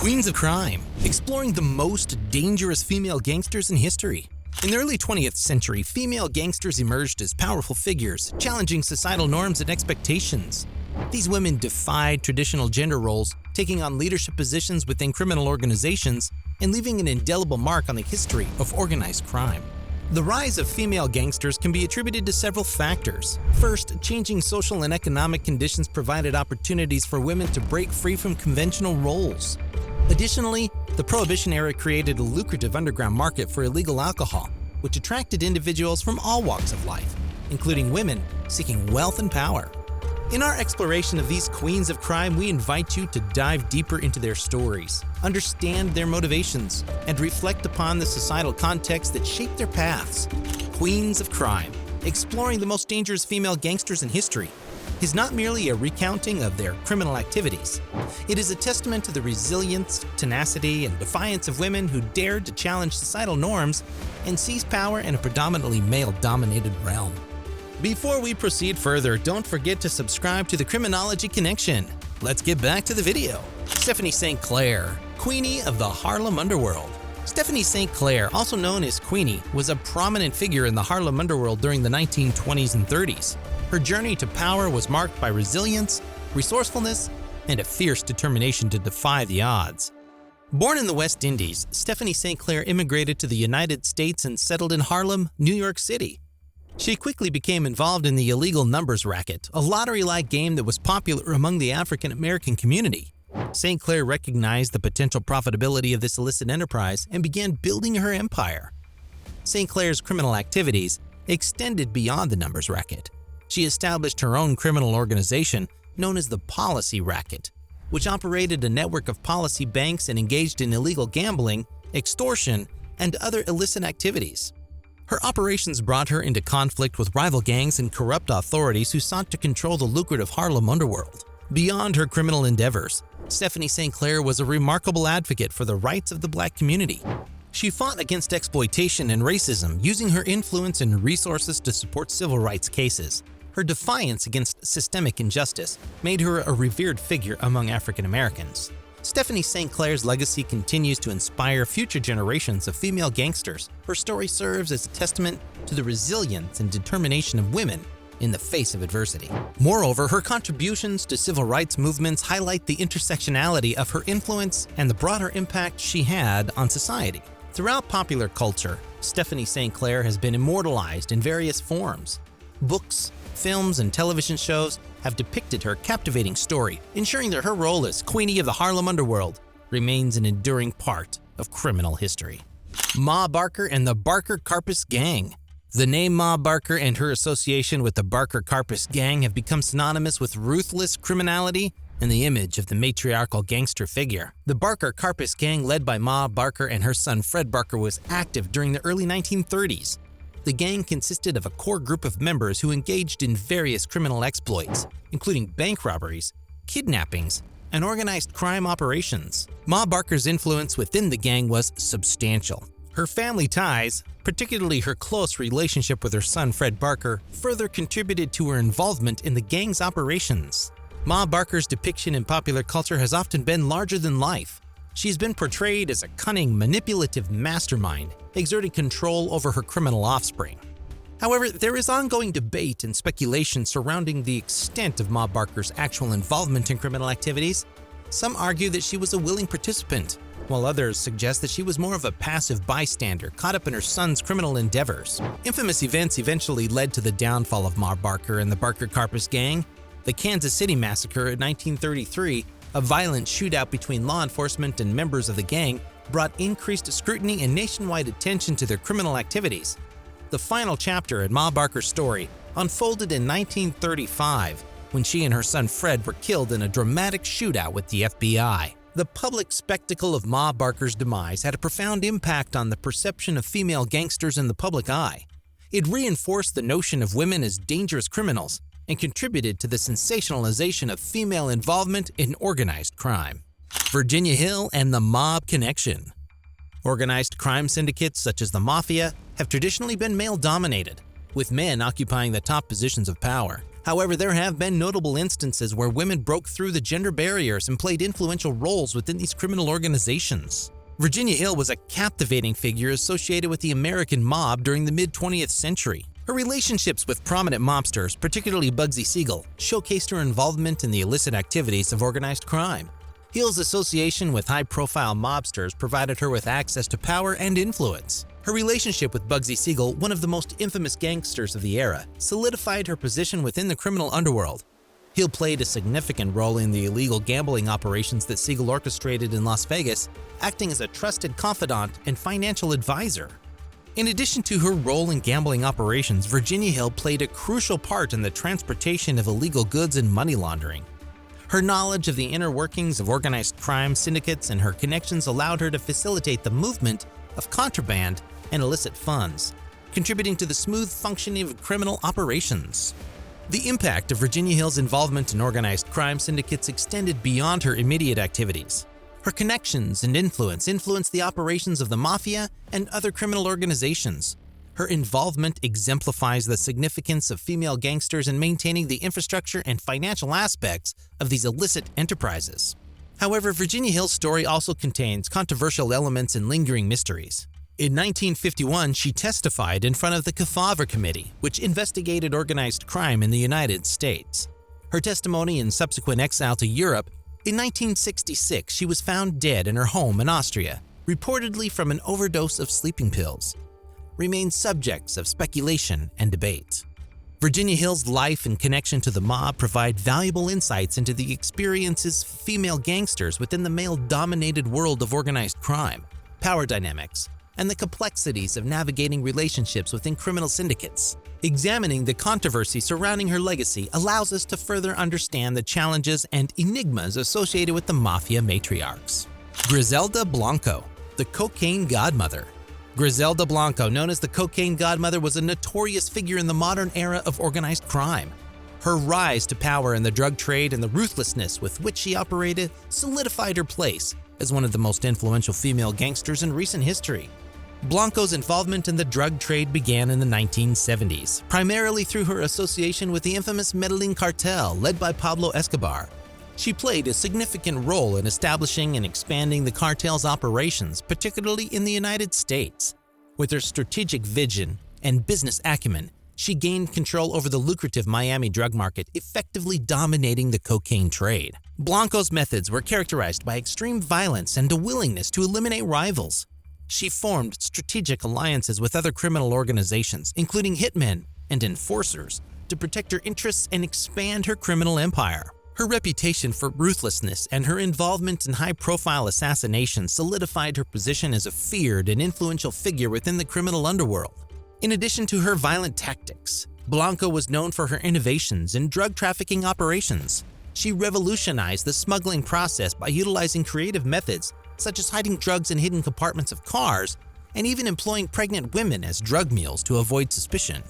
Queens of Crime, exploring the most dangerous female gangsters in history. In the early 20th century, female gangsters emerged as powerful figures, challenging societal norms and expectations. These women defied traditional gender roles, taking on leadership positions within criminal organizations and leaving an indelible mark on the history of organized crime. The rise of female gangsters can be attributed to several factors. First, changing social and economic conditions provided opportunities for women to break free from conventional roles. Additionally, the Prohibition era created a lucrative underground market for illegal alcohol, which attracted individuals from all walks of life, including women seeking wealth and power. In our exploration of these queens of crime, we invite you to dive deeper into their stories, understand their motivations, and reflect upon the societal context that shaped their paths. Queens of Crime, exploring the most dangerous female gangsters in history, is not merely a recounting of their criminal activities. It is a testament to the resilience, tenacity, and defiance of women who dared to challenge societal norms and seize power in a predominantly male-dominated realm. Before we proceed further, don't forget to subscribe to the Criminology Connection. Let's get back to the video. Stephanie St. Clair, Queenie of the Harlem Underworld. Stephanie St. Clair, also known as Queenie, was a prominent figure in the Harlem Underworld during the 1920s and 30s. Her journey to power was marked by resilience, resourcefulness, and a fierce determination to defy the odds. Born in the West Indies, Stephanie St. Clair immigrated to the United States and settled in Harlem, New York City. She quickly became involved in the illegal numbers racket, a lottery-like game that was popular among the African-American community. St. Clair recognized the potential profitability of this illicit enterprise and began building her empire. St. Clair's criminal activities extended beyond the numbers racket. She established her own criminal organization known as the Policy Racket, which operated a network of policy banks and engaged in illegal gambling, extortion, and other illicit activities. Her operations brought her into conflict with rival gangs and corrupt authorities who sought to control the lucrative Harlem underworld. Beyond her criminal endeavors, Stephanie St. Clair was a remarkable advocate for the rights of the Black community. She fought against exploitation and racism, using her influence and resources to support civil rights cases. Her defiance against systemic injustice made her a revered figure among African Americans. Stephanie St. Clair's legacy continues to inspire future generations of female gangsters. Her story serves as a testament to the resilience and determination of women in the face of adversity. Moreover, her contributions to civil rights movements highlight the intersectionality of her influence and the broader impact she had on society. Throughout popular culture, Stephanie St. Clair has been immortalized in various forms. Books, films, and television shows have depicted her captivating story, ensuring that her role as Queenie of the Harlem Underworld remains an enduring part of criminal history. Ma Barker and the Barker-Karpis Gang. The name Ma Barker and her association with the Barker-Karpis Gang have become synonymous with ruthless criminality and the image of the matriarchal gangster figure. The Barker-Karpis Gang, led by Ma Barker and her son Fred Barker, was active during the early 1930s. The gang consisted of a core group of members who engaged in various criminal exploits, including bank robberies, kidnappings, and organized crime operations. Ma Barker's influence within the gang was substantial. Her family ties, particularly her close relationship with her son Fred Barker, further contributed to her involvement in the gang's operations. Ma Barker's depiction in popular culture has often been larger than life. She's been portrayed as a cunning, manipulative mastermind, exerting control over her criminal offspring. However, there is ongoing debate and speculation surrounding the extent of Ma Barker's actual involvement in criminal activities. Some argue that she was a willing participant, while others suggest that she was more of a passive bystander caught up in her son's criminal endeavors. Infamous events eventually led to the downfall of Ma Barker and the Barker-Karpis Gang. The Kansas City Massacre in 1933, a violent shootout between law enforcement and members of the gang, brought increased scrutiny and nationwide attention to their criminal activities. The final chapter in Ma Barker's story unfolded in 1935 when she and her son Fred were killed in a dramatic shootout with the FBI. The public spectacle of Ma Barker's demise had a profound impact on the perception of female gangsters in the public eye. It reinforced the notion of women as dangerous criminals and contributed to the sensationalization of female involvement in organized crime. Virginia Hill and the Mob Connection. Organized crime syndicates such as the Mafia have traditionally been male-dominated, with men occupying the top positions of power. However, there have been notable instances where women broke through the gender barriers and played influential roles within these criminal organizations. Virginia Hill was a captivating figure associated with the American mob during the mid-20th century. Her relationships with prominent mobsters, particularly Bugsy Siegel, showcased her involvement in the illicit activities of organized crime. Hill's association with high-profile mobsters provided her with access to power and influence. Her relationship with Bugsy Siegel, one of the most infamous gangsters of the era, solidified her position within the criminal underworld. Hill played a significant role in the illegal gambling operations that Siegel orchestrated in Las Vegas, acting as a trusted confidant and financial advisor. In addition to her role in gambling operations, Virginia Hill played a crucial part in the transportation of illegal goods and money laundering. Her knowledge of the inner workings of organized crime syndicates and her connections allowed her to facilitate the movement of contraband and illicit funds, contributing to the smooth functioning of criminal operations. The impact of Virginia Hill's involvement in organized crime syndicates extended beyond her immediate activities. Her connections and influence influenced the operations of the mafia and other criminal organizations. Her involvement exemplifies the significance of female gangsters in maintaining the infrastructure and financial aspects of these illicit enterprises. However, Virginia Hill's story also contains controversial elements and lingering mysteries. In 1951, she testified in front of the Kefauver Committee, which investigated organized crime in the United States. Her testimony and subsequent exile to Europe. In 1966, she was found dead in her home in Austria, reportedly from an overdose of sleeping pills, remain subjects of speculation and debate. Virginia Hill's life and connection to the mob provide valuable insights into the experiences of female gangsters within the male-dominated world of organized crime, power dynamics, and the complexities of navigating relationships within criminal syndicates. Examining the controversy surrounding her legacy allows us to further understand the challenges and enigmas associated with the mafia matriarchs. Griselda Blanco, the cocaine godmother. Griselda Blanco, known as the Cocaine Godmother, was a notorious figure in the modern era of organized crime. Her rise to power in the drug trade and the ruthlessness with which she operated solidified her place as one of the most influential female gangsters in recent history. Blanco's involvement in the drug trade began in the 1970s, primarily through her association with the infamous Medellin cartel led by Pablo Escobar. She played a significant role in establishing and expanding the cartel's operations, particularly in the United States. With her strategic vision and business acumen, she gained control over the lucrative Miami drug market, effectively dominating the cocaine trade. Blanco's methods were characterized by extreme violence and a willingness to eliminate rivals. She formed strategic alliances with other criminal organizations, including hitmen and enforcers, to protect her interests and expand her criminal empire. Her reputation for ruthlessness and her involvement in high-profile assassinations solidified her position as a feared and influential figure within the criminal underworld. In addition to her violent tactics, Blanco was known for her innovations in drug trafficking operations. She revolutionized the smuggling process by utilizing creative methods such as hiding drugs in hidden compartments of cars and even employing pregnant women as drug mules to avoid suspicion.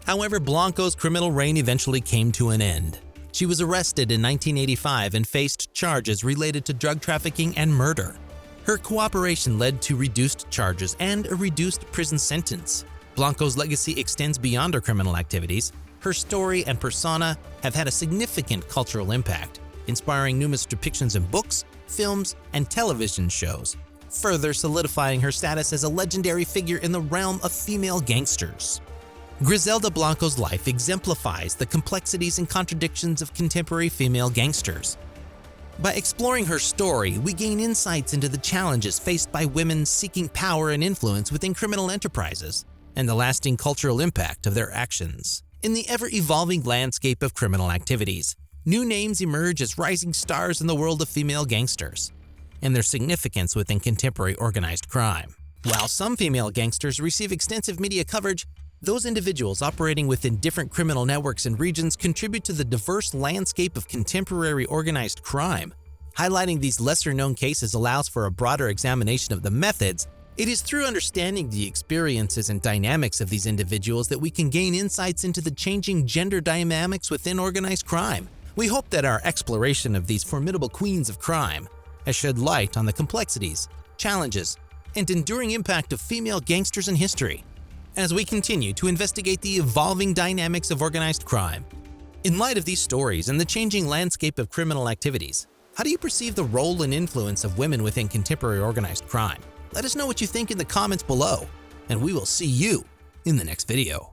However, Blanco's criminal reign eventually came to an end. She was arrested in 1985 and faced charges related to drug trafficking and murder. Her cooperation led to reduced charges and a reduced prison sentence. Blanco's legacy extends beyond her criminal activities. Her story and persona have had a significant cultural impact, inspiring numerous depictions in books, films, and television shows, further solidifying her status as a legendary figure in the realm of female gangsters. Griselda Blanco's life exemplifies the complexities and contradictions of contemporary female gangsters. By exploring her story, we gain insights into the challenges faced by women seeking power and influence within criminal enterprises, and the lasting cultural impact of their actions. In the ever-evolving landscape of criminal activities, new names emerge as rising stars in the world of female gangsters, and their significance within contemporary organized crime. While some female gangsters receive extensive media coverage, those individuals operating within different criminal networks and regions contribute to the diverse landscape of contemporary organized crime. Highlighting these lesser-known cases allows for a broader examination of the methods. It is through understanding the experiences and dynamics of these individuals that we can gain insights into the changing gender dynamics within organized crime. We hope that our exploration of these formidable queens of crime has shed light on the complexities, challenges, and enduring impact of female gangsters in history. As we continue to investigate the evolving dynamics of organized crime, In light of these stories and the changing landscape of criminal activities, how do you perceive the role and influence of women within contemporary organized crime? Let us know what you think in the comments below, and we will see you in the next video.